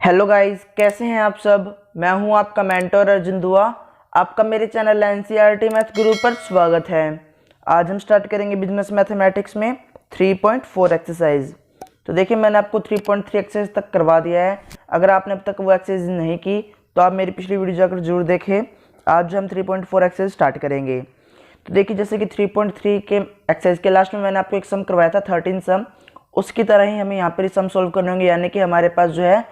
Hello guys, कैसे हैं आप सब। मैं हूं आपका मेंटर अर्जुन दुआ। आपका मेरे चैनल एनसीईआरटी मैथ गुरु पर स्वागत है। आज हम स्टार्ट करेंगे बिजनेस मैथमेटिक्स में 3.4 एक्सरसाइज। तो देखिए, मैंने आपको 3.3 एक्सरसाइज तक करवा दिया है। अगर आपने अब तक वो एक्सरसाइज नहीं की तो आप मेरी पिछली वीडियो जाकर जरूर देखें। आज जो हम 3.4 एक्सरसाइज स्टार्ट करेंगे, तो देखिए जैसे कि 3.3 के एक्सरसाइज के लास्ट में मैंने आपको एक सम करवाया था 13 सम, उसकी तरह ही हमें यहाँ पर सम सॉल्व करने होंगे। यानी कि हमारे पास जो है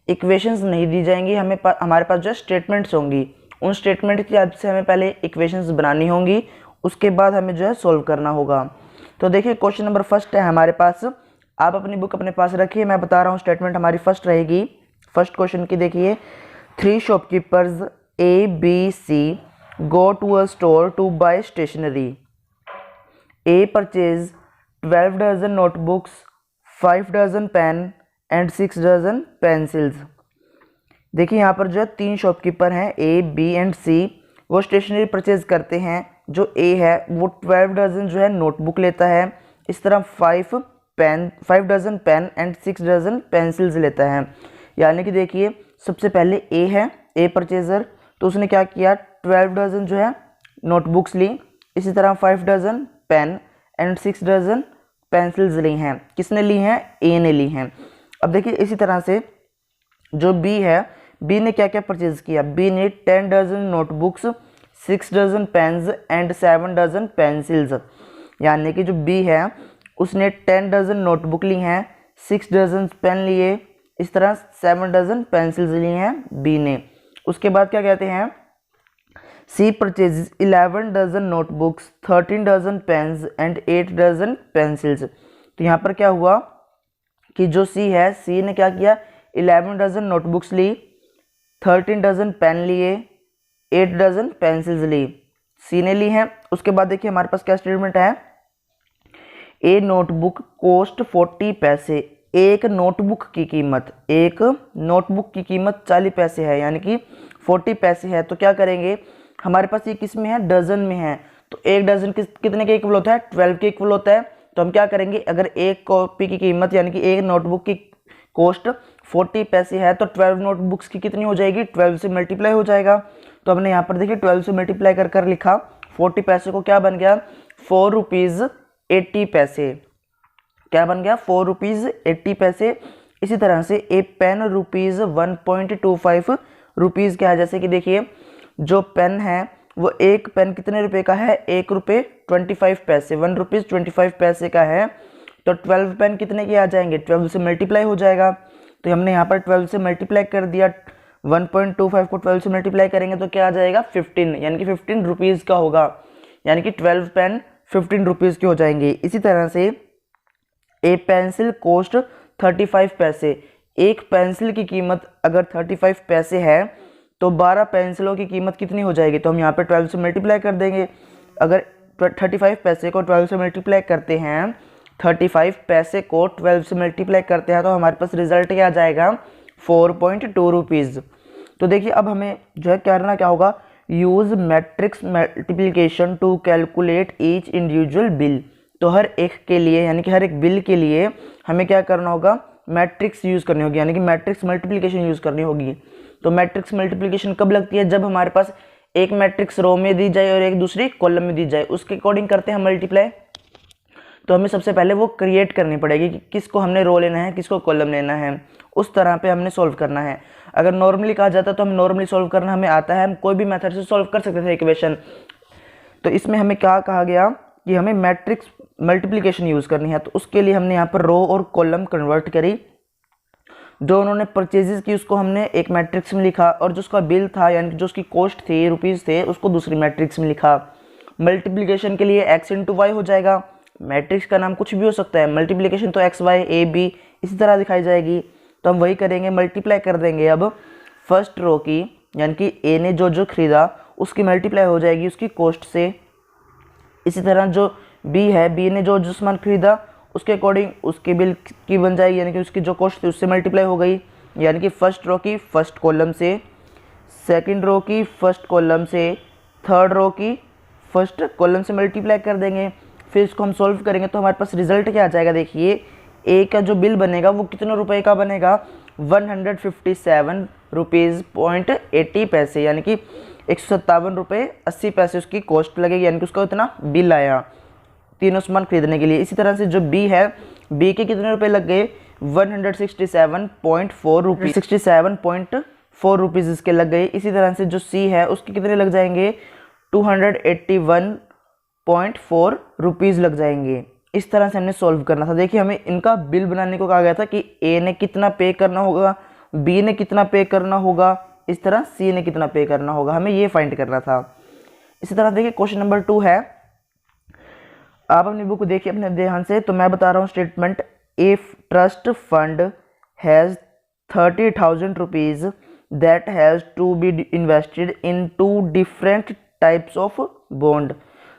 इक्वेशंस नहीं दी जाएंगी, हमारे पास जो है स्टेटमेंट्स होंगी। उन स्टेटमेंट की हेल्प से हमें पहले इक्वेशंस बनानी होंगी, उसके बाद हमें जो है सॉल्व करना होगा। तो देखिए क्वेश्चन नंबर फर्स्ट है हमारे पास। आप अपनी बुक अपने पास रखिए, मैं बता रहा हूँ स्टेटमेंट हमारी फर्स्ट रहेगी। फर्स्ट क्वेश्चन की देखिए, 3 shopkeepers ABC go to a store to buy stationery. A purchase 12 dozen notebooks, 5 dozen pen and 6 dozen pencils. देखिए यहाँ पर जो है 3 शॉपकीपर हैं A, B एंड C। वो स्टेशनरी परचेज करते हैं। जो A है वो 12 डजन जो है नोटबुक लेता है, इस तरह 5 dozen pen and 6 dozen pencils लेता है। यानी कि देखिए सबसे पहले A है, A परचेजर, तो उसने क्या किया 12 डजन जो है नोटबुक्स ली, इसी तरह 5 dozen pen and 6 dozen pencils ली हैं। किसने ली हैं? A ने ली हैं। अब देखिए इसी तरह से जो B है, B ने क्या क्या परचेज किया। B ने 10 dozen notebooks, 6 dozen pens and 7 dozen pencils. यानी कि जो B है उसने 10 डजन नोटबुक ली हैं, 6 डजन पेन लिए, इस तरह 7 डजन पेंसिल्स ली हैं B ने। उसके बाद क्या कहते हैं, C purchase 11 dozen notebooks, 13 dozen pens and 8 dozen pencils. तो यहाँ पर क्या हुआ कि जो C है, C ने क्या किया 11 डजन नोटबुक्स ली, 13 डजन पेन लिए, 8 डजन पेंसिल्स ली, C ने ली हैं। उसके बाद देखिए हमारे पास क्या स्टेटमेंट है, ए नोटबुक कोस्ट 40 पैसे। एक नोटबुक की कीमत 40 पैसे है, यानी कि 40 पैसे है। तो क्या करेंगे, हमारे पास ये किस में है, डजन में है। तो एक डजन कितने के इक्वल होता है, 12 के इक्वल होता है। तो हम क्या करेंगे, अगर एक कॉपी की कीमत यानी कि एक नोटबुक की कॉस्ट 40 पैसे है तो 12 नोटबुक्स की कितनी हो जाएगी, 12 से मल्टीप्लाई हो जाएगा। तो हमने यहाँ पर देखिए 12 से मल्टीप्लाई कर लिखा। 40 पैसे को क्या बन गया, 4 रुपीज़ 80 पैसे। क्या बन गया, 4 रुपीज़ 80 पैसे। इसी तरह से ए पेन रुपीज़ 1.25 रुपीज़ क्या है। जैसे कि देखिए जो पेन है वो एक पेन कितने रुपए का है, 1 रुपये 25 पैसे, 1 रुपीज़ 25 पैसे का है। तो 12 पेन कितने के आ जाएंगे, 12 से मल्टीप्लाई हो जाएगा। तो हमने यहाँ पर 12 से मल्टीप्लाई कर दिया, 1.25 को 12 से मल्टीप्लाई करेंगे तो क्या आ जाएगा 15, यानी कि 15 रुपीज़ का होगा। यानी कि 12 पेन 15 रुपीज़ के हो जाएंगे। इसी तरह से ए पेंसिल कोस्ट 35 पैसे। एक पेंसिल की कीमत अगर 35 पैसे है तो 12 पेंसिलों की कीमत कितनी हो जाएगी। तो हम यहाँ पर 12 से मल्टीप्लाई कर देंगे। अगर 35 पैसे को 12 से मल्टीप्लाई करते हैं, 35 पैसे को 12 से मल्टीप्लाई करते हैं तो हमारे पास रिजल्ट क्या आ जाएगा, 4.2 रुपीज़। तो देखिए अब हमें जो है करना क्या होगा, use matrix multiplication to calculate each individual bill. तो हर एक के लिए यानी कि हर एक बिल के लिए हमें क्या करना होगा, मैट्रिक्स यूज़ करनी होगी, यानी कि मैट्रिक्स मल्टीप्लिकेशन यूज़ करनी होगी। तो मैट्रिक्स मल्टीप्लिकेशन कब लगती है, जब हमारे पास एक मैट्रिक्स रो में दी जाए और एक दूसरी कॉलम में दी जाए, उसके अकॉर्डिंग करते हैं मल्टीप्लाई। तो हमें सबसे पहले वो क्रिएट करनी पड़ेगी कि किसको हमने रो लेना है, किसको कॉलम लेना है, उस तरह पे हमने सॉल्व करना है। अगर नॉर्मली कहा जाता तो हम नॉर्मली सॉल्व करना हमें आता है, हम कोई भी मेथड से सॉल्व कर सकते थे इक्वेशन। तो इसमें हमें क्या कहा गया कि हमें मैट्रिक्स मल्टीप्लिकेशन यूज़ करनी है। तो उसके लिए हमने यहाँ पर रो और कॉलम कन्वर्ट करी। जो उन्होंने परचेजेस की उसको हमने एक मैट्रिक्स में लिखा, और जो उसका बिल था यानी कि जो उसकी कॉस्ट थी रुपीज़ थे उसको दूसरी मैट्रिक्स में लिखा। मल्टीप्लिकेशन के लिए x इंटू वाई हो जाएगा। मैट्रिक्स का नाम कुछ भी हो सकता है, मल्टीप्लिकेशन तो एक्स वाई ए बी इसी तरह दिखाई जाएगी। तो हम वही करेंगे, मल्टीप्लाई कर देंगे। अब फर्स्ट रो की यानी कि ए ने जो जो खरीदा उसकी मल्टीप्लाई हो जाएगी उसकी कॉस्ट से। इसी तरह जो बी है, बी ने जो जो सामान खरीदा उसके अकॉर्डिंग उसके बिल की बन जाएगी, यानी कि उसकी जो कॉस्ट थी उससे मल्टीप्लाई हो गई। यानी कि फर्स्ट रो की फर्स्ट कॉलम से, सेकंड रो की फर्स्ट कॉलम से, थर्ड रो की फर्स्ट कॉलम से मल्टीप्लाई कर देंगे। फिर इसको हम सॉल्व करेंगे तो हमारे पास रिजल्ट क्या आ जाएगा, देखिए ए का जो बिल बनेगा वो कितने रुपए का बनेगा, 157 रुपीज़.80 यानी कि 157 रुपये 80 पैसे उसकी कॉस्ट लगेगी, यानी कि उसका इतना बिल आया तीनों सामान खरीदने के लिए। इसी तरह से जो बी है, बी के कितने रुपए लग गए 167.4 रुपीज़ 67.4 रुपीज़ इसके लग गए। इसी तरह से जो सी है उसके कितने लग जाएंगे 281.4 रुपीज़ लग जाएंगे। इस तरह से हमने सॉल्व करना था। देखिए हमें इनका बिल बनाने को कहा गया था कि ए ने कितना पे करना होगा, बी ने कितना पे करना होगा, इस तरह सी ने कितना पे करना होगा, हमें ये फाइंड करना था। इसी तरह देखिए क्वेश्चन नंबर 2 है, आप अपनी बुक देखिए अपने ध्यान से। तो मैं बता रहा हूँ statement, if trust fund has 30,000 rupees that has to be invested in 2 different types of bond.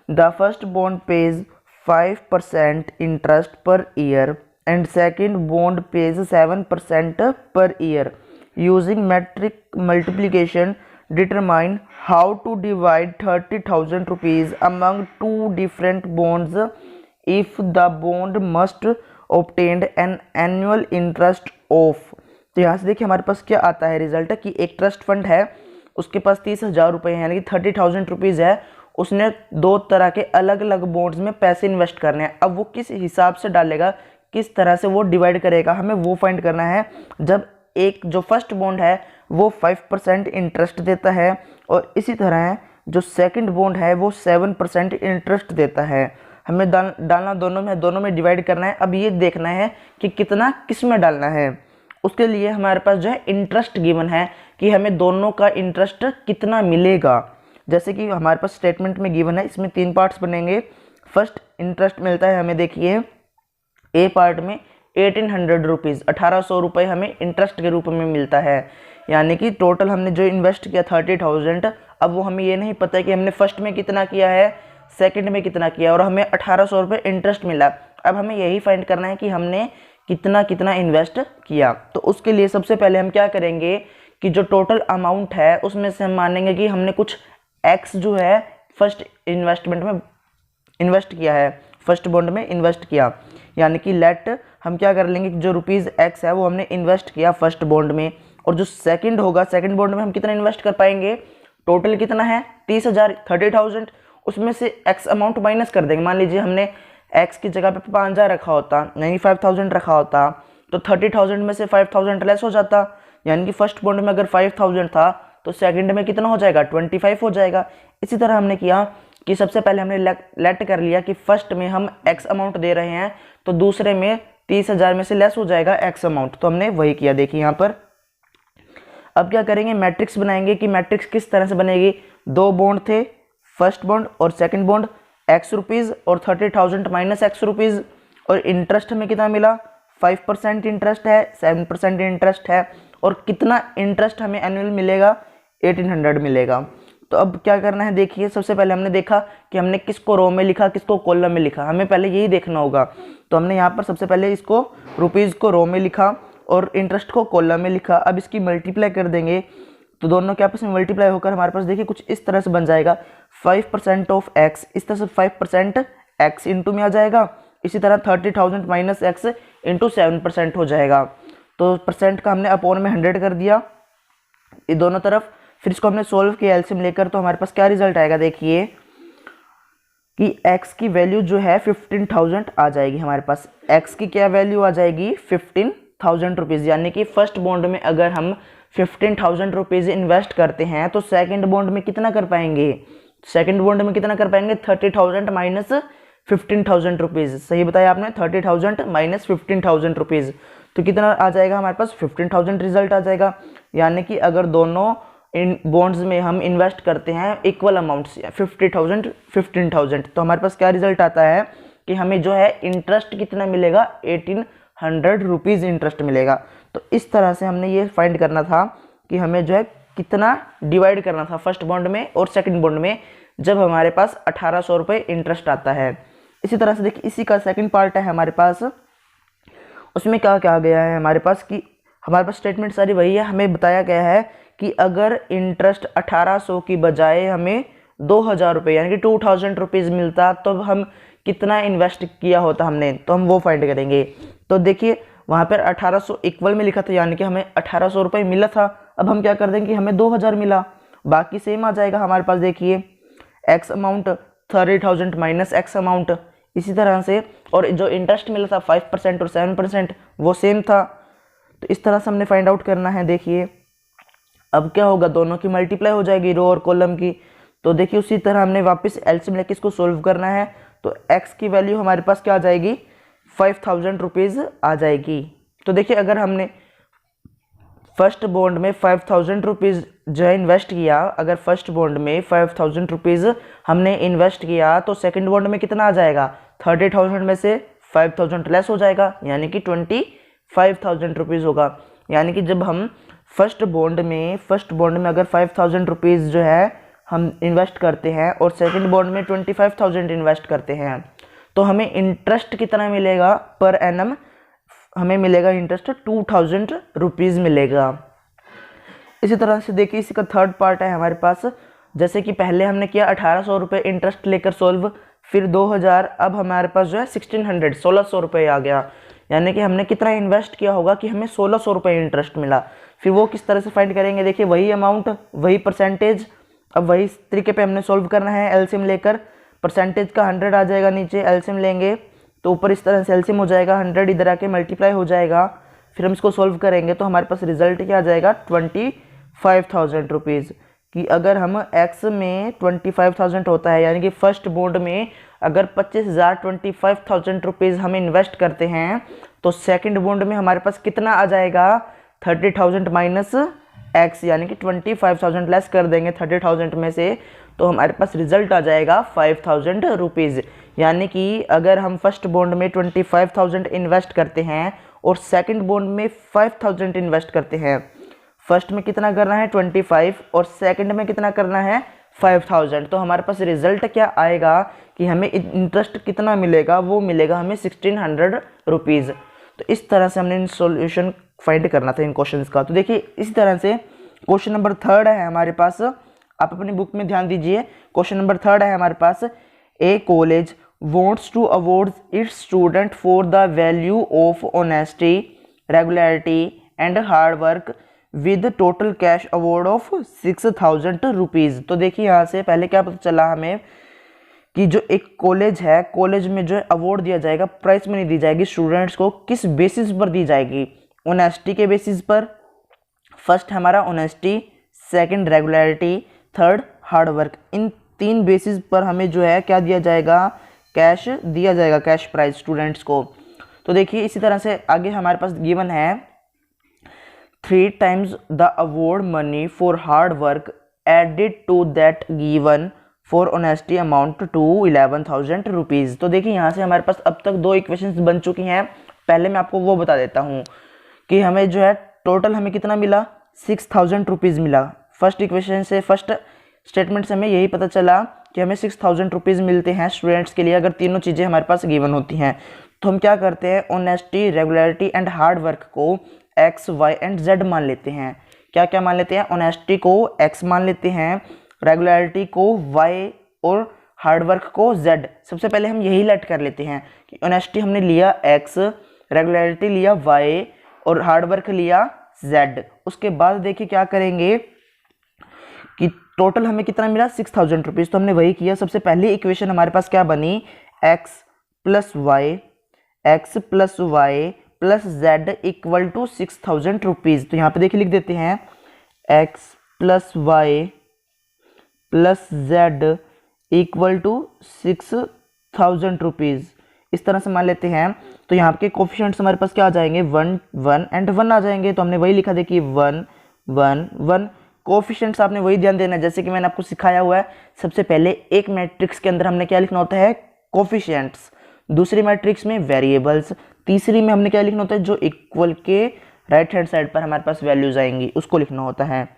The first bond pays 5% interest per year and second bond pays 7% per year. Using metric multiplication, determine how to divide 30,000 rupees among 2 different bonds if the bond must obtain an annual interest of। तो यहाँ से देखिए हमारे पास क्या आता है result कि एक ट्रस्ट फंड है, उसके पास 30,000 रुपये हैं, यानी कि 30,000 रुपीज़ है। उसने 2 तरह के अलग अलग बॉन्ड्स में पैसे इन्वेस्ट करने हैं। अब वो किस हिसाब से डालेगा, किस तरह से वो डिवाइड करेगा, हमें वो फाइंड करना है। जब एक जो फर्स्ट बॉन्ड है वो 5% इंटरेस्ट देता है और इसी तरह जो सेकंड बॉन्ड है वो 7% इंटरेस्ट देता है। हमें डालना दोनों में डिवाइड करना है। अब ये देखना है कि कितना किस में डालना है। उसके लिए हमारे पास जो है इंटरेस्ट गिवन है कि हमें दोनों का इंटरेस्ट कितना मिलेगा। जैसे कि हमारे पास स्टेटमेंट में गिवन है, इसमें 3 पार्ट्स बनेंगे। फर्स्ट इंटरेस्ट मिलता है हमें, देखिए ए पार्ट में 1800 रुपीज़ 1800 रुपये हमें इंटरेस्ट के रूप में मिलता है। यानी कि टोटल हमने जो इन्वेस्ट किया 30,000, अब वो हमें ये नहीं पता है कि हमने फर्स्ट में कितना किया है, सेकंड में कितना किया, और हमें 1800 रुपये इंटरेस्ट मिला। अब हमें यही फाइंड करना है कि हमने कितना कितना इन्वेस्ट किया। तो उसके लिए सबसे पहले हम क्या करेंगे कि जो टोटल अमाउंट है उसमें से हम मानेंगे कि हमने कुछ एक्स जो है फर्स्ट इन्वेस्टमेंट में इन्वेस्ट किया है, फर्स्ट बॉन्ड में इन्वेस्ट किया। यानी कि लेट हम क्या कर लेंगे, जो रुपीज़ एक्स है वो हमने इन्वेस्ट किया फर्स्ट बॉन्ड में, और जो सेकंड होगा सेकंड बॉन्ड में हम कितना इन्वेस्ट कर पाएंगे, टोटल कितना है 30,000 30,000, उसमें से एक्स अमाउंट माइनस कर देंगे। मान लीजिए हमने एक्स की जगह पे 5,000 रखा होता, यानी 5,000 रखा होता, तो 30,000 में से 5,000 लेस हो जाता। यानी कि फर्स्ट बॉन्ड में अगर 5,000 था तो सेकंड में कितना हो जाएगा 25 हो जाएगा। इसी तरह हमने किया कि सबसे पहले हमने लेट कर लिया कि फर्स्ट में हम एक्स अमाउंट दे रहे हैं, तो दूसरे में 30,000 में से लेस हो जाएगा एक्स अमाउंट, तो हमने वही किया। देखिए यहाँ पर अब क्या करेंगे, मैट्रिक्स बनाएंगे कि मैट्रिक्स किस तरह से बनेगी। 2 बॉन्ड थे, फर्स्ट बॉन्ड और सेकंड बॉन्ड, एक्स रुपीज़ और 30,000 माइनस एक्स रुपीज़, और इंटरेस्ट में कितना मिला 5% इंटरेस्ट है, 7% इंटरेस्ट है, और कितना इंटरेस्ट हमें एनुअल मिलेगा 1800 मिलेगा। तो अब क्या करना है, देखिए सबसे पहले हमने देखा कि हमने किसको रो में लिखा किसको कॉलम में लिखा, हमें पहले यही देखना होगा। तो हमने यहाँ पर सबसे पहले इसको रुपीज़ को रो में लिखा और इंटरेस्ट को कॉलम में लिखा। अब इसकी मल्टीप्लाई कर देंगे तो दोनों के आपस में मल्टीप्लाई होकर हमारे पास देखिए कुछ इस तरह से बन जाएगा 5% ऑफ एक्स, इस तरह से 5% एक्स इंटू में आ जाएगा। इसी तरह 30,000 माइनस एक्स इंटू 7% हो जाएगा। तो परसेंट का हमने अपॉन में 100 कर दिया ये दोनों तरफ। फिर इसको हमने सोल्व किया एलसीएम लेकर, तो हमारे पास क्या रिजल्ट आएगा, देखिए कि x की वैल्यू जो है 15,000 आ जाएगी। हमारे पास x की क्या वैल्यू आ जाएगी 15,000 रुपीज़। यानी कि फर्स्ट बॉन्ड में अगर हम 15,000 रुपीज़ इन्वेस्ट करते हैं तो सेकंड बॉन्ड में कितना कर पाएंगे, सेकंड बॉन्ड में कितना कर पाएंगे 30,000 माइनस 15,000 रुपीज़। सही बताया आपने, 30,000 माइनस 15,000 रुपीज़, तो कितना आ जाएगा हमारे पास 15,000 रिजल्ट आ जाएगा। यानी कि अगर दोनों इन बॉन्ड्स में हम इन्वेस्ट करते हैं इक्वल अमाउंट्स 50,000 15,000, तो हमारे पास क्या रिजल्ट आता है कि हमें जो है इंटरेस्ट कितना मिलेगा 1800 रुपीज़ इंटरेस्ट मिलेगा। तो इस तरह से हमने ये फाइंड करना था कि हमें जो है कितना डिवाइड करना था फर्स्ट बॉन्ड में और सेकंड बॉन्ड में, जब हमारे पास 1800 रुपये इंटरेस्ट आता है। इसी तरह से देखिए इसी का सेकंड पार्ट है हमारे पास, उसमें क्या क्या गया है हमारे पास कि हमारे पास स्टेटमेंट सारी वही है। हमें बताया गया है कि अगर इंटरेस्ट 1800 की बजाय हमें 2,000 रुपये यानी कि 2,000 रुपीज़ मिलता तो हम कितना इन्वेस्ट किया होता हमने, तो हम वो फाइंड करेंगे। तो देखिए वहाँ पर 1800 इक्वल में लिखा था, यानी कि हमें 1800 रुपये मिला था। अब हम क्या कर देंगे, हमें 2000 मिला, बाकी सेम आ जाएगा हमारे पास। देखिए x amount 30,000 minus x amount, इसी तरह से। और जो इंटरेस्ट मिला था 5% और 7% वो सेम था। तो इस तरह से हमने फाइंड आउट करना है। देखिए अब क्या होगा, दोनों की मल्टीप्लाई हो जाएगी, रो और कॉलम की। तो देखिए उसी तरह हमने वापस एलसीएम लेके इसको सोल्व करना है। तो एक्स की वैल्यू हमारे पास क्या आ जाएगी, 5,000 रुपीज़ आ जाएगी। तो देखिए अगर हमने फर्स्ट बॉन्ड में 5,000 रुपीज़ जो है इन्वेस्ट किया, अगर फर्स्ट बॉन्ड में 5,000 रुपीज़ हमने इन्वेस्ट किया तो सेकंड बॉन्ड में कितना आ जाएगा, 30,000 में से 5,000 लेस हो जाएगा, यानी कि 25,000 रुपीज़ होगा। यानी कि जब हम फर्स्ट बॉन्ड में अगर 5,000 रुपीज़ जो है हम इन्वेस्ट करते हैं और सेकंड बॉन्ड में 25,000 इन्वेस्ट करते हैं, तो हमें इंटरेस्ट कितना मिलेगा पर एनम, हमें मिलेगा इंटरेस्ट 2,000 रुपीज़ मिलेगा। इसी तरह से देखिए इसी का थर्ड पार्ट है हमारे पास। जैसे कि पहले हमने किया 1800 रुपये इंटरेस्ट लेकर सॉल्व, फिर 2000, अब हमारे पास जो है 1600 रुपये आ गया। यानी कि हमने कितना इन्वेस्ट किया होगा कि हमें 1600 रुपये इंटरेस्ट मिला। फिर वो किस तरह से फाइंड करेंगे, देखिए वही अमाउंट वही परसेंटेज, अब वही तरीके पे हमने सॉल्व करना है। एलसीएम लेकर परसेंटेज का 100 आ जाएगा नीचे, एलसीएम लेंगे तो ऊपर इस तरह से एलसीएम हो जाएगा, 100 इधर आके मल्टीप्लाई हो जाएगा। फिर हम इसको सॉल्व करेंगे तो हमारे पास रिजल्ट क्या आ जाएगा, 25,000 रुपीज़। कि अगर हम एक्स में 25,000 होता है, यानी कि फर्स्ट बॉन्ड में अगर 25,000 रुपीज़ हम इन्वेस्ट करते हैं तो सेकंड बॉन्ड में हमारे पास कितना आ जाएगा, 30,000 माइनस एक्स, यानी कि 25,000 लेस कर देंगे 30,000 में से, तो हमारे पास रिजल्ट आ जाएगा 5,000 रुपीज़। यानी कि अगर हम फर्स्ट बॉन्ड में 25,000 इन्वेस्ट करते हैं और सेकंड बॉन्ड में 5,000 इन्वेस्ट करते हैं, फर्स्ट में कितना करना है 25 और सेकंड में कितना करना है 5,000, तो हमारे पास रिजल्ट क्या आएगा कि हमें इंटरेस्ट कितना मिलेगा, वो मिलेगा हमें 1,600 रुपीज़। तो इस तरह से हमने सॉल्यूशन फाइंड करना था इन क्वेश्चंस का। तो देखिए इसी तरह से क्वेश्चन नंबर 3 है हमारे पास, आप अपनी बुक में ध्यान दीजिए। क्वेश्चन नंबर 3 है हमारे पास, ए college wants to award its student for the value of honesty, regularity and hard work with total cash award of 6,000 rupees. तो देखिए यहाँ से पहले क्या पता चला हमें कि जो एक कॉलेज है, कॉलेज में जो अवार्ड दिया जाएगा, प्राइस मनी दी जाएगी स्टूडेंट्स को, किस बेसिस पर दी जाएगी, ऑनेस्टी के बेसिस पर। फर्स्ट हमारा honesty, second regularity, third hard work. इन 3 बेसिस पर हमें जो है क्या दिया जाएगा, कैश दिया जाएगा, कैश प्राइज स्टूडेंट्स को। तो देखिए इसी तरह से आगे हमारे पास गिवन है 3 times the award money for hard work added to that given for honesty amount to 11,000 rupees. तो देखिए यहाँ से हमारे पास अब तक 2 इक्वेशंस बन चुकी हैं। पहले मैं आपको वो बता देता हूँ कि हमें जो है टोटल हमें कितना मिला, 6,000 रुपीज़ मिला। फर्स्ट इक्वेशन से, फर्स्ट स्टेटमेंट से हमें यही पता चला कि हमें 6,000 रुपीज़ मिलते हैं स्टूडेंट्स के लिए अगर तीनों चीज़ें हमारे पास गिवन होती हैं। तो हम क्या करते हैं, honesty, regularity and hard work को एक्स, वाई एंड जेड मान लेते हैं। क्या क्या मान लेते हैं, ऑनेस्टी को एक्स मान लेते हैं, रेगुलरिटी को वाई और हार्ड वर्क को जेड। सबसे पहले हम यही लेट कर लेते हैं कि ऑनेस्टी हमने लिया एक्स, रेगुलरिटी लिया वाई और हार्ड वर्क लिया जेड। उसके बाद देखिए क्या करेंगे कि टोटल हमें कितना मिला, 6,000 रुपीज़। तो हमने वही किया। सबसे पहली इक्वेशन हमारे पास क्या बनी, x plus y plus z equal to 6,000 rupees. तो यहाँ पे देखिए लिख देते हैं x plus y plus z equal to 6,000 rupees. इस तरह से मान लेते हैं। तो यहाँ के कोफिशिएंट्स हमारे पास क्या आ जाएंगे, 1 1 एंड 1 आ जाएंगे। तो हमने वही लिखा, देखिए 1 1 1। कोफिशिएंट्स आपने वही ध्यान देना है जैसे कि मैंने आपको सिखाया हुआ है। सबसे पहले एक मैट्रिक्स के अंदर हमने क्या लिखना होता है, कोफिशिएंट्स, दूसरी मैट्रिक्स में वेरिएबल्स, तीसरी में हमने क्या लिखना होता है, जो इक्वल के राइट हैंड साइड पर हमारे पास वैल्यूज आएंगी उसको लिखना होता है।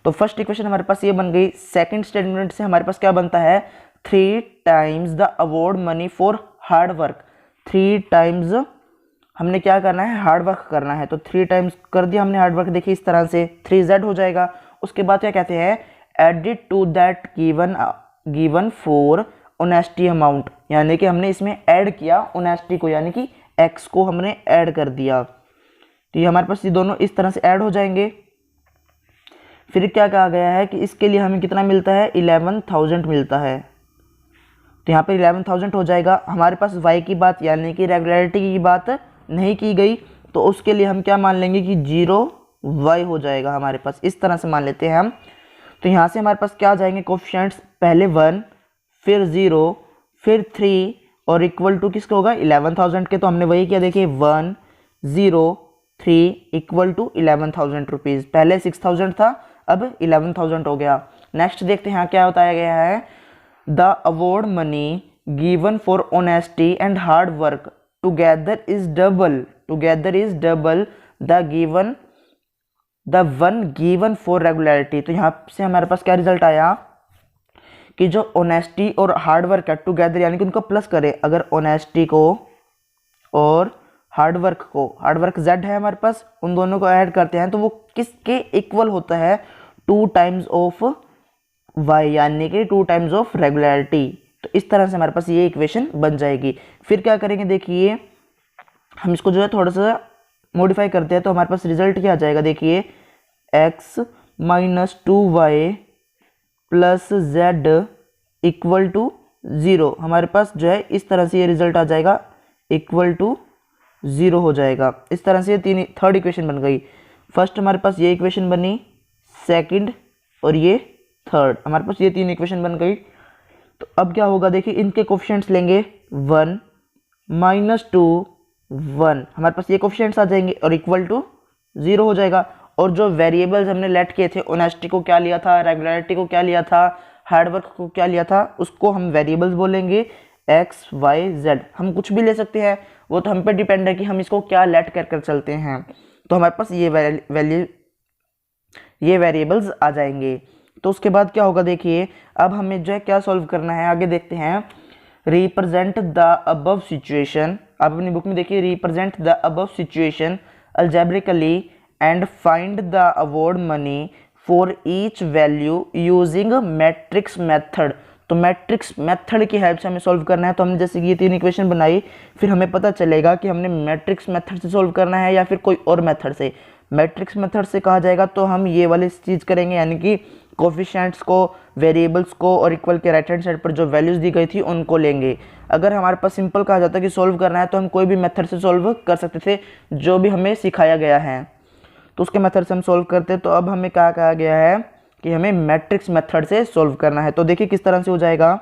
तो फर्स्ट इक्वेशन हमारे पास ये बन गई। सेकंड स्टेटमेंट से हमारे पास क्या बनता है, 3 times the award money for hard work. 3 times हमने क्या करना है, हार्ड वर्क करना है। तो 3 टाइम्स कर दिया हमने हार्ड वर्क। देखिए इस तरह से 3z हो जाएगा। उसके बाद क्या कहते हैं, added to that given for honesty amount, यानी कि हमने इसमें ऐड किया ऑनेस्टी को, यानी कि x को हमने ऐड कर दिया, तो ये हमारे पास ये दोनों इस तरह से ऐड हो जाएंगे। फिर क्या कहा गया है कि इसके लिए हमें कितना मिलता है, 11,000 मिलता है। तो यहाँ पे 11,000 हो जाएगा। हमारे पास y की बात यानी कि रेगुलरिटी की बात नहीं की गई, तो उसके लिए हम क्या मान लेंगे कि 0y हो जाएगा हमारे पास, इस तरह से मान लेते हैं हम। तो यहाँ से हमारे पास क्या आ जाएंगे कोफिशिएंट्स, पहले 1 फिर 0 फिर 3 और इक्वल टू किसका होगा, 11,000 के। तो हमने वही किया, देखिए 1 0 3 इक्वल टू 11,000 रुपीज़। पहले 6,000 था, अब 11,000 हो गया। नेक्स्ट देखते हैं यहाँ क्या बताया गया है, the award money given for honesty and hard work together is double the one given for regularity. तो यहाँ से हमारे पास क्या रिजल्ट आया कि जो ऑनेस्टी और हार्ड वर्क है टुगेदर यानी कि उनको प्लस करें। अगर ऑनेस्टी को और हार्ड वर्क z है हमारे पास, उन दोनों को ऐड करते हैं तो वो किसके इक्वल होता है, 2 टाइम्स ऑफ y यानी कि 2 टाइम्स ऑफ रेगुलरिटी। तो इस तरह से हमारे पास ये इक्वेशन बन जाएगी। फिर क्या करेंगे, देखिए हम इसको जो है थोड़ा सा मॉडिफाई करते हैं, तो हमारे पास रिजल्ट क्या आ जाएगा, देखिए x minus 2y plus z equal to 0। हमारे पास जो है इस तरह से ये रिजल्ट आ जाएगा, इक्वल टू 0 हो जाएगा। इस तरह से ये थर्ड इक्वेशन बन गई। फर्स्ट हमारे पास ये इक्वेशन बनी, सेकंड और ये थर्ड, हमारे पास ये 3 इक्वेशन बन गई। तो अब क्या होगा, देखिए इनके कोफिशिएंट्स लेंगे 1 माइनस 2 1, हमारे पास ये कोफिशिएंट्स आ जाएंगे और इक्वल टू 0 हो जाएगा। और जो वेरिएबल्स हमने लेट किए थे, ऑनेस्टी को क्या लिया था, रेगुलरिटी को क्या लिया था, हार्डवर्क को क्या लिया था, उसको हम वेरिएबल्स बोलेंगे x y z। हम कुछ भी ले सकते हैं, वो तो हम पे डिपेंड है कि हम इसको क्या लेट कर चलते हैं। तो हमारे पास ये वेरिएबल्स आ जाएंगे। तो उसके बाद क्या होगा, देखिए अब हमें जो है क्या सॉल्व करना है, आगे देखते हैं। रिप्रेजेंट द अबव सिचुएशन, आप अपनी बुक में देखिए, represent the above situation algebraically and find the award money for each value using matrix method. तो मैट्रिक्स मेथड की हेल्प से हमें सॉल्व करना है। तो हमने जैसे कि ये 3 इक्वेशन बनाई, फिर हमें पता चलेगा कि हमने मैट्रिक्स मेथड से सॉल्व करना है या फिर कोई और मेथड से। मैट्रिक्स मेथड से कहा जाएगा तो हम ये वाली चीज़ करेंगे, यानी कि कोफिशिएंट्स को, वेरिएबल्स को और इक्वल के राइट हैंड साइड पर जो वैल्यूज़ दी गई थी उनको लेंगे। अगर हमारे पास सिंपल कहा जाता है कि सॉल्व करना है, तो हम कोई भी मेथड से सॉल्व कर सकते थे जो भी हमें सिखाया गया है, तो उसके मेथड से हम सॉल्व करते। तो अब हमें क्या कहा गया है कि हमें मैट्रिक्स मेथड से सॉल्व करना है। तो देखिए किस तरह से हो जाएगा।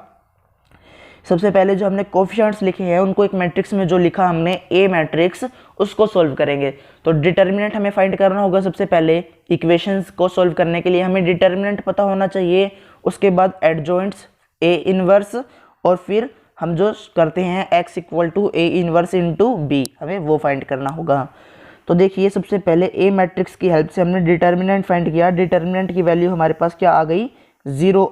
सबसे पहले जो हमने कोफिशिएंट्स लिखे हैं उनको एक मैट्रिक्स में जो लिखा हमने ए मैट्रिक्स, उसको सॉल्व करेंगे। तो डिटर्मिनेंट हमें फाइंड करना होगा। सबसे पहले इक्वेशंस को सॉल्व करने के लिए हमें डिटर्मिनेंट पता होना चाहिए, उसके बाद एडजॉइंट्स ए इनवर्स, और फिर हम जो करते हैं x equal to A inverse into B, हमें वो फाइंड करना होगा। तो देखिए सबसे पहले ए मैट्रिक्स की हेल्प से हमने डिटर्मिनेंट फाइंड किया। डिटर्मिनेंट की वैल्यू हमारे पास क्या आ गई, 0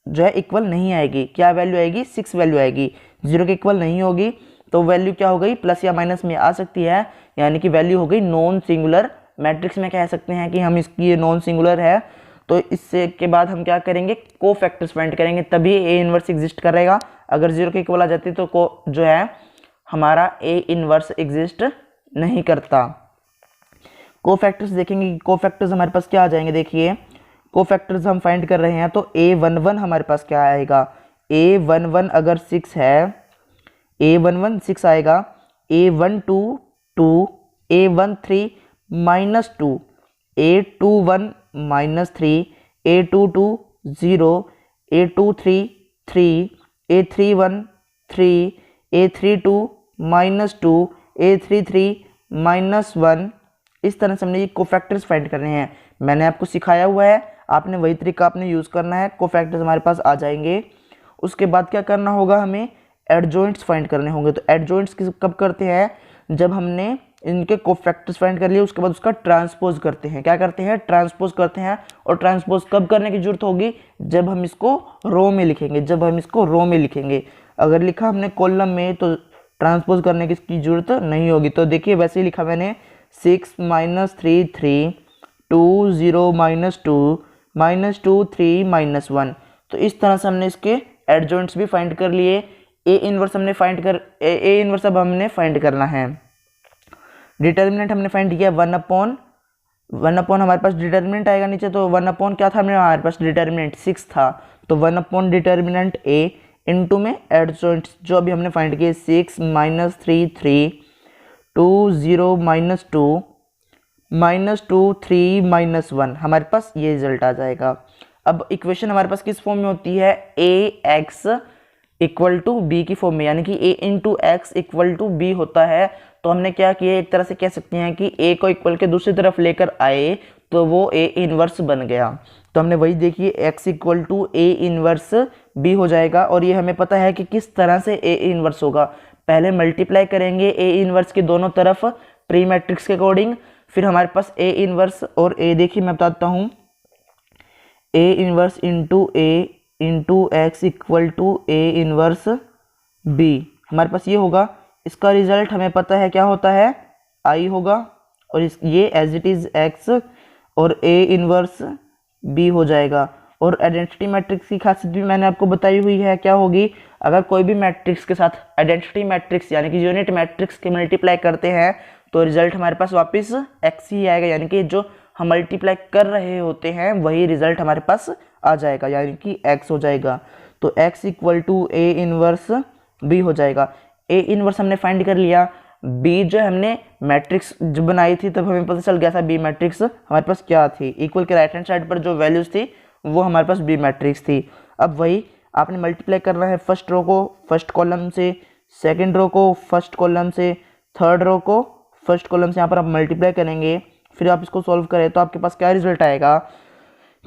जो है इक्वल नहीं आएगी। क्या वैल्यू आएगी, 6 वैल्यू आएगी। 0 के इक्वल नहीं होगी तो वैल्यू क्या हो गई, प्लस या माइनस में आ सकती है, यानी कि वैल्यू हो गई नॉन सिंगुलर। मैट्रिक्स में कह सकते हैं कि हम इसकी ये नॉन सिंगुलर है। तो इससे के बाद हम क्या करेंगे, कोफैक्टर्स फाइंड करेंगे, तभी ए इनवर्स एग्जिस्ट करेगा। अगर 0 के इक्वल आ जाती तो को जो है हमारा ए इनवर्स एग्जिस्ट नहीं करता। कोफैक्टर्स देखेंगे कि कोफैक्टर्स हमारे पास क्या आ जाएंगे। देखिए कोफैक्टर्स हम फाइंड कर रहे हैं, तो A11 हमारे पास क्या आएगा, A11 अगर 6 है, A11 6 आएगा, A12 2, A13 -2, A21 -3, A22 0, A23 3, A31 3, A32 -2, A33 -1। इस तरह से हमने ये कोफैक्टर्स फाइंड करने हैं। मैंने आपको सिखाया हुआ है, आपने वही तरीका आपने यूज़ करना है। कोफैक्टर्स हमारे पास आ जाएंगे। उसके बाद क्या करना होगा, हमें एडजॉइंट्स फाइंड करने होंगे। तो एडजॉइंट्स कब करते हैं, जब हमने इनके कोफैक्टर्स फाइंड कर लिए, उसके बाद उसका ट्रांसपोज करते हैं। क्या करते हैं, ट्रांसपोज करते हैं। और ट्रांसपोज कब करने की जरूरत होगी, जब हम इसको रो में लिखेंगे। अगर लिखा हमने कॉलम में तो ट्रांसपोज करने की जरूरत नहीं होगी। तो देखिए वैसे ही लिखा मैंने, 6 -3 3, 2 0 -2 -2 3 -1। तो इस तरह से हमने इसके एडजॉइंट्स भी फाइंड कर लिए। ए इनवर्स अब हमने फाइंड करना है। डिटर्मिनेंट हमने फाइंड किया 1 अपॉन हमारे पास डिटर्मिनेंट आएगा नीचे, तो 1 अपॉन क्या था हमारे पास डिटर्मिनेंट 6 था, तो 1 अपॉन डिटर्मिनेंट ए इनटू में एड जो अभी हमने फाइंड किए 6 माइनस 3 3 2 0 माइनस 2 3 माइनस 1, हमारे पास ये रिजल्ट आ जाएगा। अब इक्वेशन हमारे पास किस फॉर्म में होती है, A x equal to B की फॉर्म में, यानी कि a into x equal to B होता है। तो हमने क्या किया, एक तरह से कह सकते हैं कि a को इक्वल के दूसरी तरफ लेकर आए तो वो a इनवर्स बन गया। तो हमने वही देखिए x equal to a inverse b हो जाएगा, और ये हमें पता है कि किस तरह से a इनवर्स होगा। पहले मल्टीप्लाई करेंगे a इनवर्स के दोनों तरफ प्री मैट्रिक्स के अकॉर्डिंग, फिर हमारे पास a इनवर्स और a, देखिए मैं बताता हूँ, a inverse into a into x equal to a inverse b, हमारे पास ये होगा। इसका रिजल्ट हमें पता है क्या होता है, i होगा, और ये एज इट इज़ x और a इनवर्स b हो जाएगा। और आइडेंटिटी मैट्रिक्स की खासियत भी मैंने आपको बताई हुई है, क्या होगी, अगर कोई भी मैट्रिक्स के साथ आइडेंटिटी मैट्रिक्स यानी कि यूनिट मैट्रिक्स के मल्टीप्लाई करते हैं तो रिजल्ट हमारे पास वापस x ही आएगा, यानी कि जो हम मल्टीप्लाई कर रहे होते हैं वही रिजल्ट हमारे पास आ जाएगा, यानी कि x हो जाएगा। तो x equal to a inverse b हो जाएगा। a इनवर्स हमने फाइंड कर लिया, b जो हमने मैट्रिक्स जो बनाई थी तब हमें पता चल गया था b मैट्रिक्स हमारे पास क्या थी, इक्वल के राइट हैंड साइड पर जो वैल्यूज थी वो हमारे पास b मैट्रिक्स थी। अब वही आपने मल्टीप्लाई करना है फर्स्ट रो को फर्स्ट कॉलम से, सेकेंड रो को फर्स्ट कॉलम से, थर्ड रो को फर्स्ट कॉलम से, यहाँ पर आप मल्टीप्लाई करेंगे, फिर आप इसको सॉल्व करें तो आपके पास क्या रिजल्ट आएगा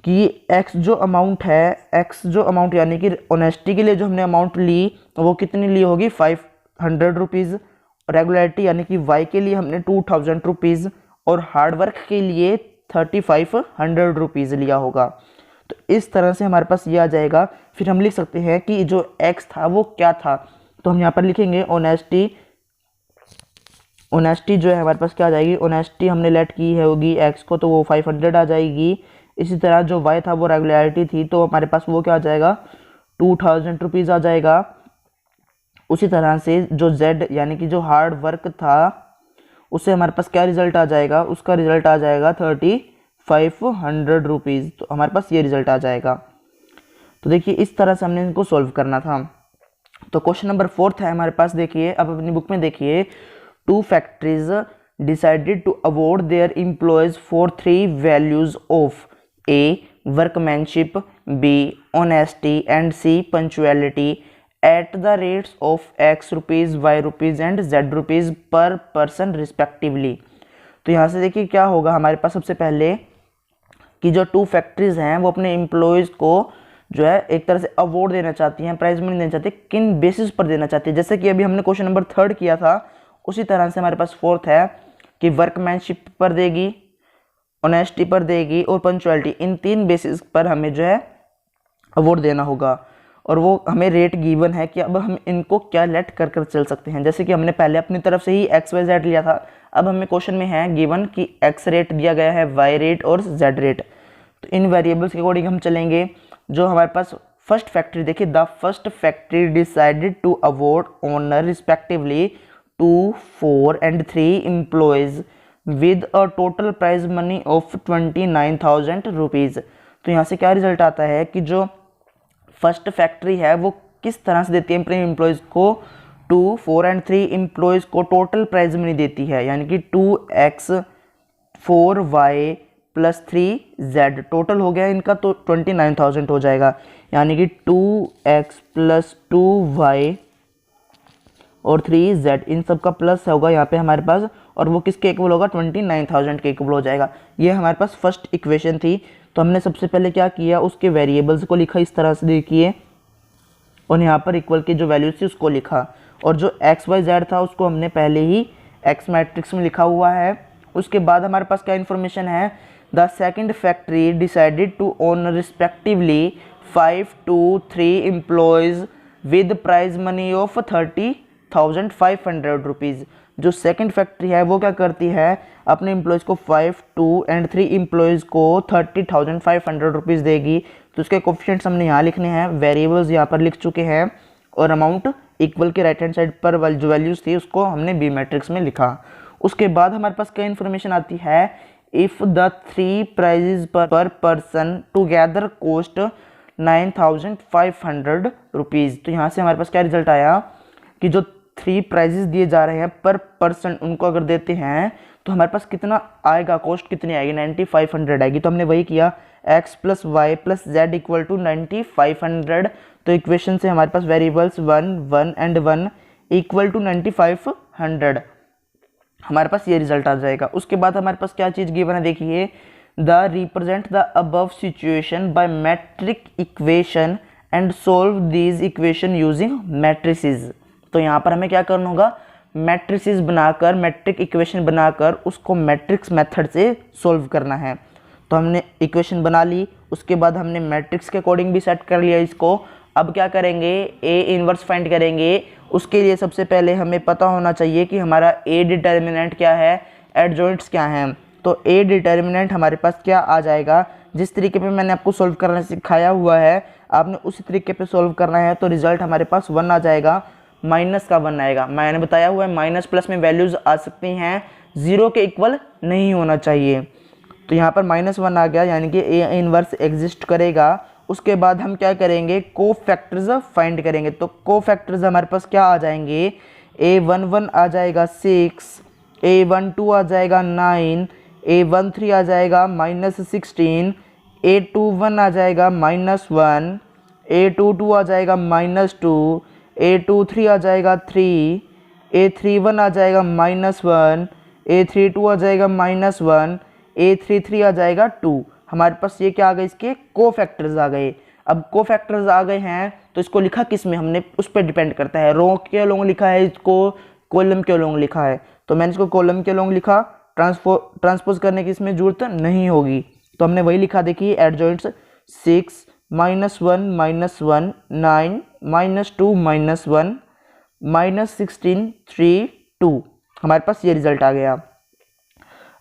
कि x जो अमाउंट है, x जो अमाउंट यानी कि ऑनेस्टी के लिए जो हमने अमाउंट ली वो कितनी ली होगी 500 रुपीज़, रेगुलरिटी यानी कि y के लिए हमने 2000 रुपीज़, और हार्ड वर्क के लिए 3500 रुपीज़ लिया होगा। तो इस तरह से हमारे पास ये आ जाएगा। फिर हम लिख सकते हैं कि जो x था वो क्या था, तो हम यहाँ पर लिखेंगे ऑनेस्टी जो है हमारे पास क्या आ जाएगी, ऑनेस्टी हमने लेट की है होगी x को तो वो 500 आ जाएगी। इसी तरह जो y था वो रेगुलरिटी थी तो हमारे पास वो क्या आ जाएगा 2000 रुपीज़ आ जाएगा। उसी तरह से जो z यानी कि जो हार्ड वर्क था उससे हमारे पास क्या रिजल्ट आ जाएगा, उसका रिजल्ट आ जाएगा 3500 रुपीज़, तो हमारे पास ये रिजल्ट आ जाएगा। तो देखिए इस तरह से हमने इनको सॉल्व करना था। तो क्वेश्चन नंबर 4 है हमारे पास, देखिए अब अपनी बुक में देखिए, 2 factories decided to award their employees for 3 values of A workmanship, B honesty and C punctuality at the rates of X rupees, Y rupees and Z rupees per person respectively। तो यहाँ से देखिए क्या होगा, हमारे पास सबसे पहले कि जो 2 फैक्ट्रीज हैं वो अपने एम्प्लॉयज़ को जो है एक तरह से अवार्ड देना चाहती हैं, प्राइज मनी देना चाहती है, किन बेसिस पर देना चाहती है। जैसे कि अभी हमने क्वेश्चन नंबर 3 किया था उसी तरह से हमारे पास 4th है कि वर्कमैनशिप पर देगी, ऑनेस्टी पर देगी और पंचुअलिटी, इन 3 बेसिस पर हमें जो है अवार्ड देना होगा। और वो हमें रेट गिवन है कि अब हम इनको क्या लेट कर कर चल सकते हैं। जैसे कि हमने पहले अपनी तरफ से ही XYZ लिया था, अब हमें क्वेश्चन में है गिवन कि X रेट दिया गया है, Y रेट और Z रेट। तो इन वेरिएबल्स के अकॉर्डिंग हम चलेंगे। जो हमारे पास फर्स्ट फैक्ट्री देखिए, the first factory decided to award honour respectively 2, 4 and 3 employees with a total prize money of 29,000 rupees। तो यहाँ से क्या रिजल्ट आता है कि जो फर्स्ट फैक्ट्री है वो किस तरह से देती है अपने एम्प्लॉयज़ को, 2, 4 and 3 एम्प्लॉयज़ को टोटल प्राइज मनी देती है, यानी कि 2x 4y plus 3z total हो गया इनका, तो 29,000 हो जाएगा, यानी कि 2x प्लस 2y और 3z इन सब का प्लस होगा यहाँ पे हमारे पास, और वो किसके इक्वल होगा 29,000 के इक्वल हो जाएगा। ये हमारे पास फर्स्ट इक्वेशन थी। तो हमने सबसे पहले क्या किया, उसके वेरिएबल्स को लिखा इस तरह से देखिए, और यहाँ पर इक्वल की जो वैल्यूज थी उसको लिखा, और जो एक्स वाई जेड था उसको हमने पहले ही एक्स मैट्रिक्स में लिखा हुआ है। उसके बाद हमारे पास क्या इन्फॉर्मेशन है, the second factory decided to own respectively 5 to 3 employees with prize money of 30,500 rupees. जो सेकंड फैक्ट्री है वो क्या करती है, अपने एम्प्लॉयज़ को 5, 2 and 3 एम्प्लॉयज़ को 30,500 रुपीज़ देगी। तो उसके कोफिशिएंट्स हमने यहाँ लिखने हैं, वेरिएबल्स यहाँ पर लिख चुके हैं, और अमाउंट इक्वल के राइट हैंड साइड पर जो वैल्यूज़ थी उसको हमने बी मैट्रिक्स में लिखा। उसके बाद हमारे पास क्या इन्फॉर्मेशन आती है, इफ़ द 3 प्राइजेज पर पर्सन टुगेदर कॉस्ट 9,500 रुपीज़। तो यहाँ से हमारे पास क्या रिजल्ट आया कि जो 3 प्राइजेस दिए जा रहे हैं पर पर्सन, उनको अगर देते हैं तो हमारे पास कितना आएगा, कॉस्ट कितनी आएगी, 9,500 आएगी। तो हमने वही किया, x plus y plus z equal to 9,500। तो इक्वेशन से हमारे पास वेरिएबल्स 1 1 एंड 1 इक्वल टू 9,500, हमारे पास ये रिजल्ट आ जाएगा। उसके बाद हमारे पास क्या चीज़ गिवन है, देखिए, the represent the above situation by matrix equation and solve these equation using matrices. तो यहाँ पर हमें क्या करना होगा, मैट्रिसेस बनाकर, मैट्रिक इक्वेशन बनाकर उसको मैट्रिक्स मेथड से सोल्व करना है। तो हमने इक्वेशन बना ली, उसके बाद हमने मैट्रिक्स के अकॉर्डिंग भी सेट कर लिया इसको। अब क्या करेंगे, ए इनवर्स फाइंड करेंगे। उसके लिए सबसे पहले हमें पता होना चाहिए कि हमारा ए डिटर्मिनेंट क्या है, एडजॉइंट्स क्या हैं। तो ए डिटर्मिनेंट हमारे पास क्या आ जाएगा, जिस तरीके पे मैंने आपको सोल्व करना सिखाया हुआ है आपने उसी तरीके पे सोल्व करना है। तो रिजल्ट हमारे पास 1 आ जाएगा, माइनस का 1 आएगा। मैंने बताया हुआ है माइनस प्लस में वैल्यूज़ आ सकती हैं, 0 के इक्वल नहीं होना चाहिए। तो यहाँ पर -1 आ गया, यानी कि ए इनवर्स एग्जिस्ट करेगा। उसके बाद हम क्या करेंगे, को फैक्टर्स फाइंड करेंगे। तो को फैक्टर्स हमारे पास क्या आ जाएंगे, A11 आ जाएगा 6, A12 आ जाएगा 9, A13 आ जाएगा -16, A21 आ जाएगा -1, A22 आ जाएगा -2, A23 आ जाएगा 3, A31 आ जाएगा -1, A32 आ जाएगा -1, A33 आ जाएगा 2। हमारे पास ये क्या आ गए, इसके को फैक्टर्स आ गए। अब को फैक्टर्स आ गए हैं तो इसको लिखा किस में, हमने उस पर डिपेंड करता है, रो के अलोंग लिखा है इसको, कॉलम के अलोंग लिखा है। तो मैंने इसको कॉलम के अलोंग लिखा, ट्रांसपोज करने की इसमें जरूरत नहीं होगी। तो हमने वही लिखा, देखिए, एडजॉइंट्स 6 -1 -1 9 -2 -1 -16 3 2, हमारे पास ये रिजल्ट आ गया।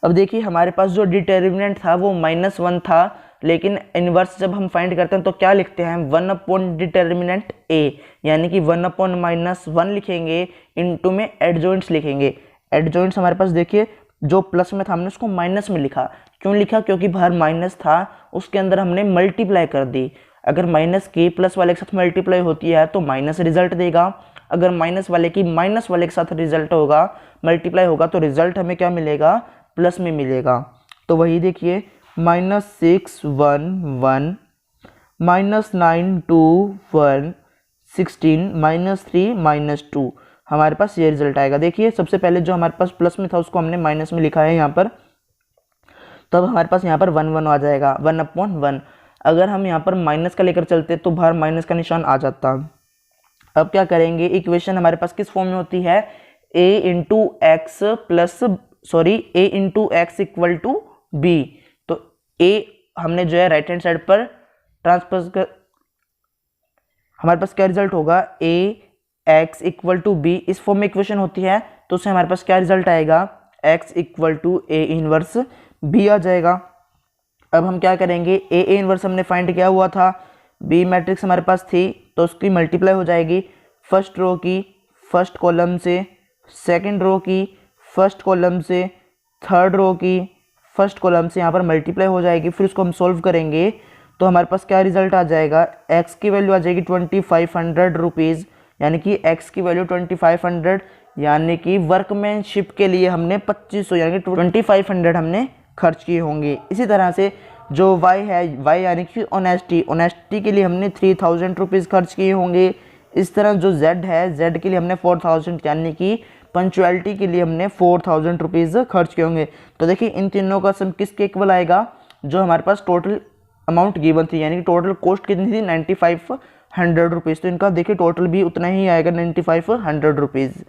अब देखिए हमारे पास जो डिटर्मिनेंट था वो -1 था, लेकिन इन्वर्स जब हम फाइंड करते हैं तो क्या लिखते हैं, 1 अपॉन डिटर्मिनेंट ए, यानी कि 1 अपॉन -1 लिखेंगे, इनटू में एडजॉइंट्स लिखेंगे। एडजॉइंट्स हमारे पास देखिए जो प्लस में था हमने उसको माइनस में लिखा। क्यों लिखा, क्योंकि बाहर माइनस था, उसके अंदर हमने मल्टीप्लाई कर दी। अगर माइनस की प्लस वाले के साथ मल्टीप्लाई होती है तो माइनस रिजल्ट देगा, अगर माइनस वाले की माइनस वाले के साथ रिजल्ट होगा, मल्टीप्लाई होगा, तो रिजल्ट हमें क्या मिलेगा, प्लस में मिलेगा। तो वही देखिए, -6 1 1 -9 2 1 16 -3 -2, हमारे पास ये रिजल्ट आएगा। देखिए सबसे पहले जो हमारे पास प्लस में था उसको हमने माइनस में लिखा है यहाँ पर, तब हमारे पास यहाँ पर 1 1 आ जाएगा, 1 अपॉन 1। अगर हम यहाँ पर माइनस का लेकर चलते तो बाहर माइनस का निशान आ जाता। अब क्या करेंगे, इक्वेशन हमारे पास किस फॉर्म में होती है, a into x equal to B. तो a हमने जो है राइट हैंड साइड पर ट्रांसपोज कर, हमारे पास क्या रिजल्ट होगा, a x equal to B, इस फॉर्म में इक्वेशन होती है। तो उससे हमारे पास क्या रिजल्ट आएगा, x equal to a inverse b आ जाएगा। अब हम क्या करेंगे, a इनवर्स हमने फाइंड किया हुआ था, b मैट्रिक्स हमारे पास थी तो उसकी मल्टीप्लाई हो जाएगी, फर्स्ट रो की फर्स्ट कॉलम से, सेकंड रो की फर्स्ट कॉलम से, थर्ड रो की फर्स्ट कॉलम से, यहाँ पर मल्टीप्लाई हो जाएगी। फिर उसको हम सोल्व करेंगे तो हमारे पास क्या रिजल्ट आ जाएगा, x की वैल्यू आ जाएगी 2500 रुपीज़, यानी कि x की वैल्यू 2500, यानी कि वर्कमैनशिप के लिए हमने 2500 यानी कि 2500 हमने खर्च किए होंगे। इसी तरह से जो y है, y यानी कि ऑनेस्टी के लिए हमने 3000 रुपीज़ खर्च किए होंगे। इस तरह जो z है, z के लिए हमने 4000 यानी कि पंचुअलिटी के लिए हमने 4000 रुपीज़ खर्च किए होंगे। तो देखिए इन तीनों का सम किसके इक्वल आएगा, जो हमारे पास टोटल अमाउंट गिवन थी, यानी कि टोटल कॉस्ट कितनी थी, 9500 रुपीज़। तो इनका देखिए टोटल भी उतना ही आएगा, 9500 रुपीज़।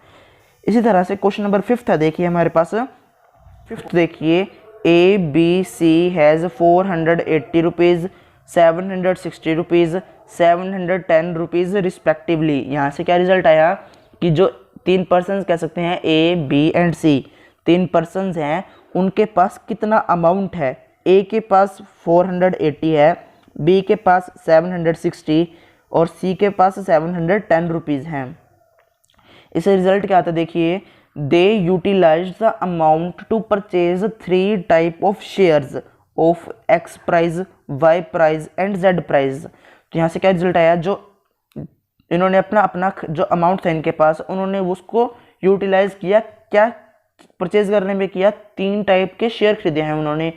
इसी तरह से क्वेश्चन नंबर 5 है, देखिए हमारे पास 5 देखिए, ABC has 480 rupees, 760 rupees, 710 rupees respectively. यहाँ से क्या रिजल्ट आया कि जो 3 पर्सन्स कह सकते हैं A, B and C, 3 persons हैं, उनके पास कितना अमाउंट है। A के पास 480 है, B के पास 760 और C के पास 710 रुपीज़ हैं। इससे रिजल्ट क्या आता है, देखिए, they utilise the amount to purchase 3 type of shares of x price, y price and z price. तो यहाँ से क्या रिजल्ट आया, जो इन्होंने अपना जो अमाउंट था इनके पास, उन्होंने उसको यूटिलाइज किया, क्या परचेज करने में किया, 3 टाइप के शेयर खरीदे हैं उन्होंने।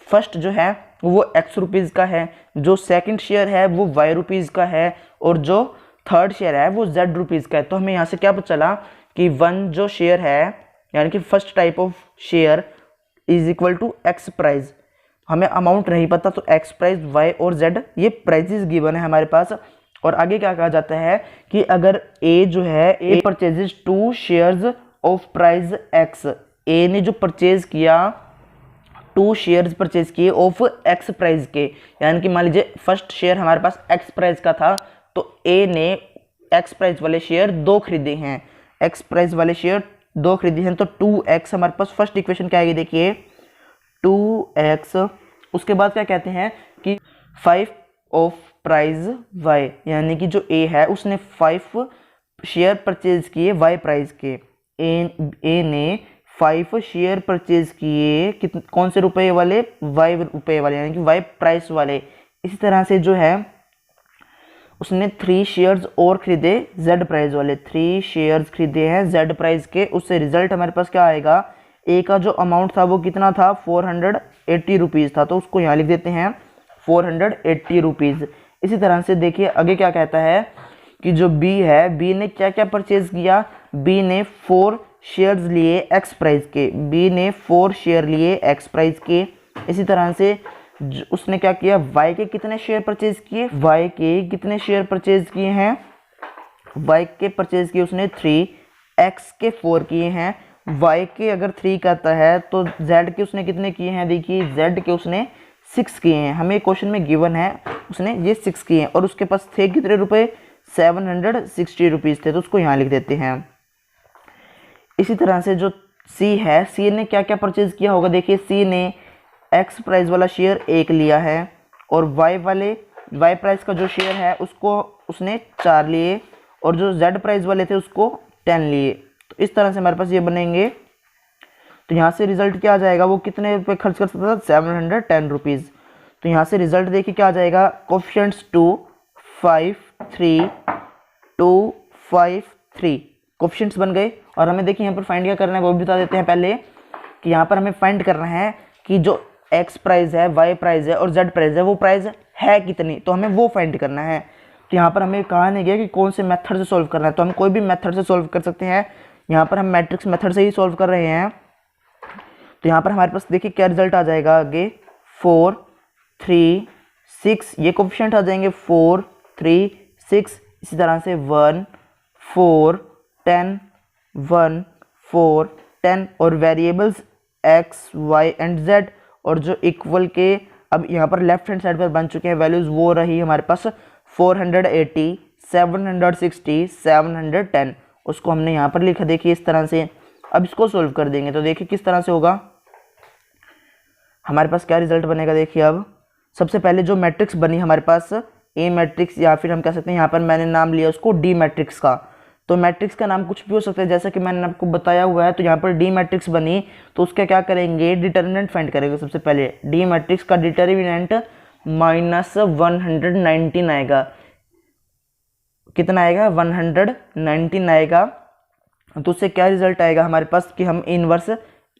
फर्स्ट जो है वो एक्स रुपीज़ का है, जो सेकंड शेयर है वो वाई रुपीज़ का है, और जो थर्ड शेयर है वो जेड रुपीज़ का है। तो हमें यहाँ से क्या पता चला कि वन जो शेयर है यानी कि first type of share is equal to x price. हमें अमाउंट नहीं पता, तो एक्स प्राइज, वाई और जेड ये प्राइजेस गिवन है हमारे पास। और आगे क्या कहा जाता है कि अगर ए जो है, A purchases 2 shares of price x, A ने जो परचेज किया 2 शेयर्स परचेज किए ऑफ एक्स प्राइस के, यानी कि मान लीजिए फर्स्ट शेयर हमारे पास एक्स प्राइस का था, तो ए ने एक्स प्राइस वाले शेयर 2 खरीदे हैं, एक्स प्राइस वाले शेयर 2 खरीदे हैं, तो 2x हमारे पास फर्स्ट इक्वेशन क्या आएगी, देखिए 2x। उसके बाद क्या कहते हैं कि 5 ऑफ प्राइस y, यानी कि जो a है उसने 5 शेयर परचेज किए y प्राइस के, ए ने 5 शेयर परचेज किए कौन से रुपए वाले, y रुपए वाले, यानी कि y प्राइस वाले। इसी तरह से जो है उसने 3 शेयर्स और खरीदे z प्राइस वाले, 3 शेयर्स खरीदे हैं z प्राइस के। उससे रिजल्ट हमारे पास क्या आएगा, ए का जो अमाउंट था वो कितना था, 480 रुपीज़ था, तो उसको यहाँ लिख देते हैं 480 रुपीज़। इसी तरह से देखिए आगे क्या कहता है कि जो बी है, बी ने क्या क्या परचेज किया, बी ने 4 शेयर्स लिए एक्स प्राइस के, बी ने 4 शेयर लिए एक्स प्राइस के। इसी तरह से उसने क्या किया, वाई के कितने शेयर परचेज किए, वाई के कितने शेयर परचेज किए हैं, वाई के परचेज किए उसने 3, एक्स के 4 किए हैं, वाई के अगर 3 करता है तो जेड के उसने कितने किए हैं, देखिए जेड के उसने 6 किए हैं। हमें क्वेश्चन में गिवन है उसने ये 6 किए हैं, और उसके पास थे कितने रुपए, 760 रुपीज़ थे, तो उसको यहाँ लिख देते हैं। इसी तरह से जो सी है, सी ने क्या क्या परचेज किया होगा, देखिए सी ने एक्स प्राइस वाला शेयर 1 लिया है, और वाई प्राइस का जो शेयर है उसको उसने 4 लिए, और जो जेड प्राइस वाले थे उसको 10 लिए। तो इस तरह से हमारे पास ये बनेंगे। तो यहाँ से रिजल्ट क्या आ जाएगा, वो कितने रुपए खर्च कर सकता था, 710 रुपीज़। तो यहाँ से रिजल्ट देखिए क्या आ जाएगा, कोफिशिएंट्स 2, 5, 3, 2, 5, 3 कोफिशिएंट्स बन गए। और हमें देखिए यहाँ पर फाइंड क्या करना है वो भी बता देते हैं पहले, कि यहाँ पर हमें फाइंड करना है कि जो एक्स प्राइस है, वाई प्राइस है और जेड प्राइस है वो प्राइस है कितनी, तो हमें वो फाइंड करना है। तो यहाँ पर हमें कहा नहीं गया कि कौन से मेथड से सॉल्व करना है, तो हम कोई भी मेथड से सॉल्व कर सकते हैं। यहाँ पर हम मैट्रिक्स मेथड से ही सॉल्व कर रहे हैं। तो यहाँ पर हमारे पास देखिए क्या रिजल्ट आ जाएगा, आगे 4, 3, 6 ये कोफिशिएंट आ जाएंगे, 4, 3, 6। इसी तरह से 1, 4, 10, 1, 4, 10 और variables x, y and z, और जो इक्वल के अब यहाँ पर लेफ्ट हैंड साइड पर बन चुके हैं वैल्यूज़, वो रही हमारे पास 480, 760, 710, उसको हमने यहाँ पर लिखा देखिए इस तरह से। अब इसको सोल्व कर देंगे तो देखिए किस तरह से होगा, हमारे पास क्या रिजल्ट बनेगा। देखिए अब सबसे पहले जो मैट्रिक्स बनी हमारे पास ए मैट्रिक्स, या फिर हम कह सकते हैं यहाँ पर मैंने नाम लिया उसको डी मैट्रिक्स का। तो मैट्रिक्स का नाम कुछ भी हो सकता है, जैसा कि मैंने आपको बताया हुआ है। तो यहाँ पर डी मैट्रिक्स बनी तो उसका क्या करेंगे, डिटर्मिनेंट फाइंड करेंगे। सबसे पहले डी मैट्रिक्स का डिटर्मिनेंट -119 आएगा, कितना आएगा, 119 आएगा। तो उससे क्या रिजल्ट आएगा हमारे पास कि हम इनवर्स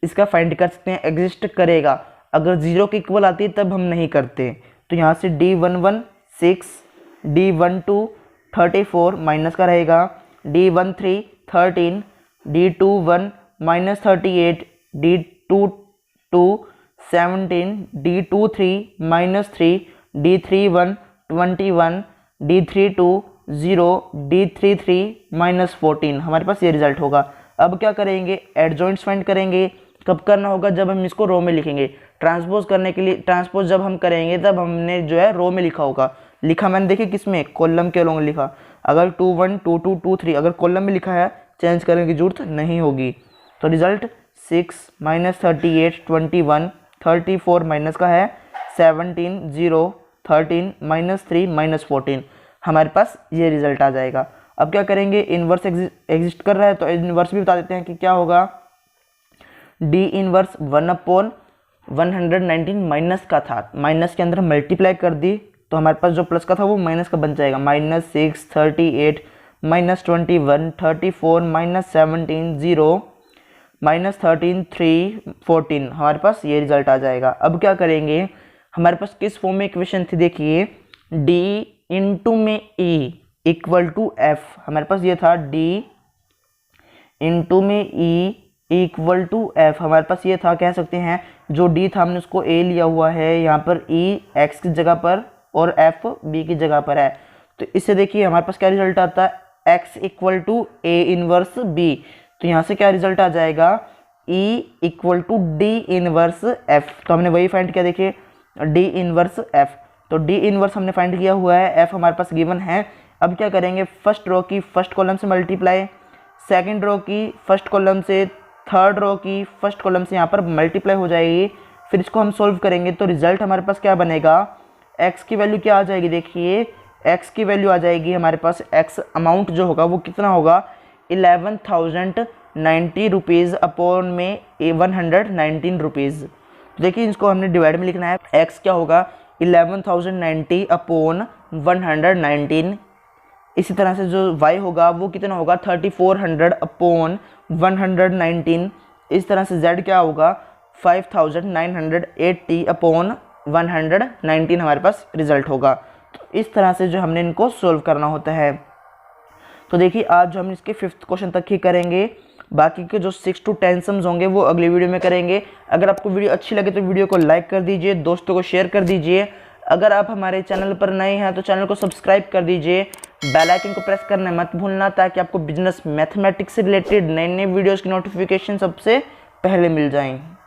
इसका फाइंड कर सकते हैं, एग्जिस्ट करेगा। अगर 0 के इक्वल आती है तब हम नहीं करते। तो यहाँ से D11 6, D12 34 माइनस का रहेगा, D13 13, D21 -38, D22 17, D23 -3, D31 21, D32 0, D33 -14। हमारे पास ये रिजल्ट होगा। अब क्या करेंगे, एडजॉइंट्स फाइंड करेंगे। कब करना होगा, जब हम इसको रो में लिखेंगे। ट्रांसपोज करने के लिए, ट्रांसपोज जब हम करेंगे तब हमने जो है रो में लिखा होगा। लिखा मैंने देखिए किस में, कॉलम के अलॉन्ग लिखा। अगर 2 1 2 2 2 3 अगर कॉलम में लिखा है, चेंज करने की जरूरत नहीं होगी। तो रिजल्ट 6 -38 21 34 माइनस का है 17 0 13 -3 -14, हमारे पास ये रिजल्ट आ जाएगा। अब क्या करेंगे, इन्वर्स एग्जिस्ट कर रहा है तो इन्वर्स भी बता देते हैं कि क्या होगा। डी इनवर्स 1/119 माइनस का था, माइनस के अंदर मल्टीप्लाई कर दी तो हमारे पास जो प्लस का था वो माइनस का बन जाएगा। -6 38 -21 34 -17 0 -13 3 14, हमारे पास ये रिजल्ट आ जाएगा। अब क्या करेंगे, हमारे पास किस फॉर्म में इक्वेशन थी, देखिए d इंटू में e इक्वल टू एफ, हमारे पास ये था d इंटू में e इक्वल टू एफ, हमारे पास ये था, कह सकते हैं जो d था हमने उसको a लिया हुआ है, यहाँ पर e x की जगह पर और f b की जगह पर है। तो इससे देखिए हमारे पास क्या रिजल्ट आता है, x equal to a inverse b, तो यहाँ से क्या रिजल्ट आ जाएगा, e equal to D inverse f, तो हमने वही फाइंड किया, देखिए d इनवर्स f, तो d इनवर्स हमने फाइंड किया हुआ है, f हमारे पास गिवन है। अब क्या करेंगे, फर्स्ट रो की फर्स्ट कॉलम से मल्टीप्लाई, सेकंड रो की फर्स्ट कॉलम से, थर्ड रो की फर्स्ट कॉलम से यहाँ पर मल्टीप्लाई हो जाएगी, फिर इसको हम सोल्व करेंगे तो रिजल्ट हमारे पास क्या बनेगा, x की वैल्यू क्या आ जाएगी, देखिए x की वैल्यू आ जाएगी हमारे पास, x अमाउंट जो होगा वो कितना होगा, 11,090 रुपीज़ अपॉन में 119 रुपीज़। देखिए इसको हमने डिवाइड में लिखना है, x क्या होगा 11,090 अपॉन 119, इसी तरह से जो y होगा वो कितना होगा 3,400 अपॉन 119, इस तरह से z क्या होगा 5,980 अपॉन 119 हमारे पास रिजल्ट होगा। तो इस तरह से जो हमने इनको सोल्व करना होता है। तो देखिए आज जो हम इसके 5th क्वेश्चन तक ही करेंगे, बाकी के जो 6 to 10 सम्स होंगे वो अगली वीडियो में करेंगे। अगर आपको वीडियो अच्छी लगे तो वीडियो को लाइक कर दीजिए, दोस्तों को शेयर कर दीजिए। अगर आप हमारे चैनल पर नए हैं तो चैनल को सब्सक्राइब कर दीजिए, बेल आइकन को प्रेस करना मत भूलना ताकि आपको बिजनेस मैथमेटिक्स से रिलेटेड नए नए वीडियोज़ की नोटिफिकेशन सबसे पहले मिल जाएँ।